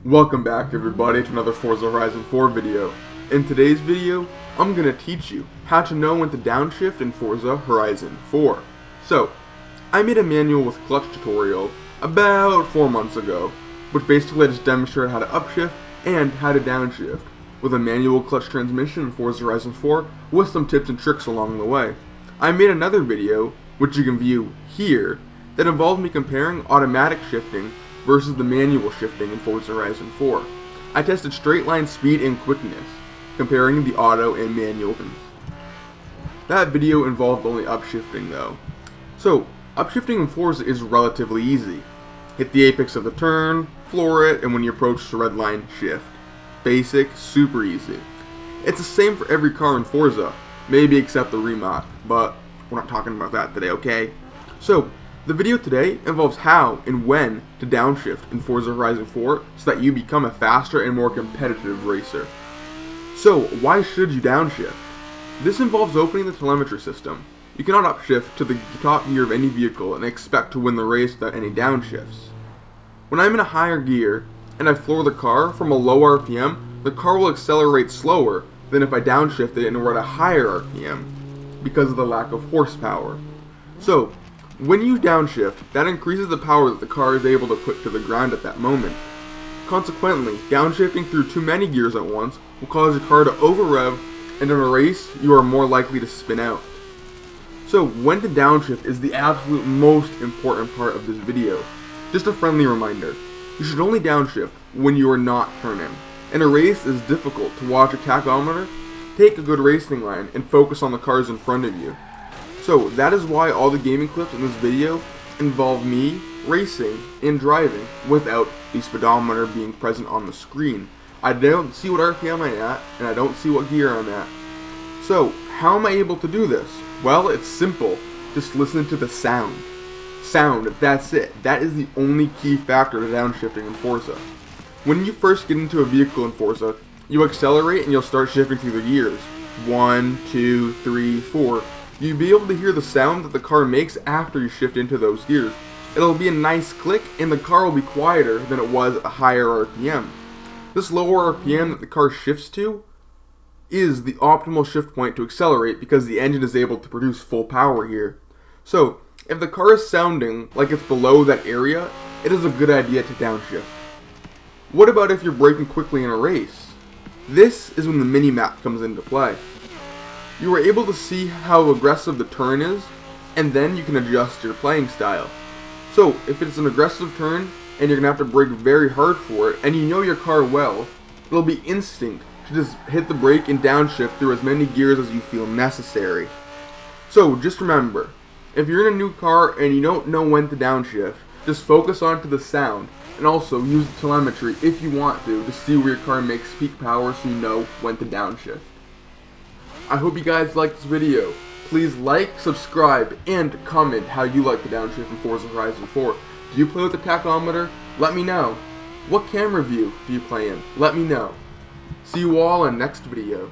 Welcome back everybody to another Forza Horizon 4 video. In today's video, I'm going to teach you how to know when to downshift in Forza Horizon 4. So, I made a manual with clutch tutorial about 4 months ago, which basically just demonstrated how to upshift and how to downshift with a manual clutch transmission in Forza Horizon 4 with some tips and tricks along the way. I made another video, which you can view here, that involved me comparing automatic shifting versus the manual shifting in Forza Horizon 4. I tested straight line speed and quickness, comparing the auto and manual. That video involved only upshifting though. So, upshifting in Forza is relatively easy. Hit the apex of the turn, floor it, and when you approach the red line, shift. Basic, super easy. It's the same for every car in Forza, maybe except the remodel, but we're not talking about that today, okay? So, the video today involves how and when to downshift in Forza Horizon 4 so that you become a faster and more competitive racer. So, why should you downshift? This involves opening the telemetry system. You cannot upshift to the top gear of any vehicle and expect to win the race without any downshifts. When I'm in a higher gear and I floor the car from a low RPM, the car will accelerate slower than if I downshifted it and were at a higher RPM because of the lack of horsepower. So, when you downshift, that increases the power that the car is able to put to the ground at that moment. Consequently, downshifting through too many gears at once will cause your car to over-rev, and in a race, you are more likely to spin out. So, when to downshift is the absolute most important part of this video. Just a friendly reminder, you should only downshift when you are not turning. In a race, it is difficult to watch a tachometer. Take a good racing line and focus on the cars in front of you. So that is why all the gaming clips in this video involve me racing and driving without the speedometer being present on the screen. I don't see what RPM I'm at, and I don't see what gear I'm at. So how am I able to do this? Well, it's simple. Just listen to the sound. Sound, that's it. That is the only key factor to downshifting in Forza. When you first get into a vehicle in Forza, you accelerate and you'll start shifting through the gears. 1, 2, 3, 4. You'll be able to hear the sound that the car makes after you shift into those gears. It'll be a nice click and the car will be quieter than it was at a higher RPM. This lower RPM that the car shifts to is the optimal shift point to accelerate because the engine is able to produce full power here. So, if the car is sounding like it's below that area, it is a good idea to downshift. What about if you're braking quickly in a race? This is when the mini-map comes into play. You are able to see how aggressive the turn is, and then you can adjust your playing style. So, if it's an aggressive turn, and you're going to have to brake very hard for it, and you know your car well, it'll be instinct to just hit the brake and downshift through as many gears as you feel necessary. So, just remember, if you're in a new car and you don't know when to downshift, just focus onto the sound, and also use the telemetry if you want to see where your car makes peak power so you know when to downshift. I hope you guys liked this video. Please like, subscribe, and comment how you like the downshift in Forza Horizon 4. Do you play with the tachometer? Let me know. What camera view do you play in? Let me know. See you all in next video.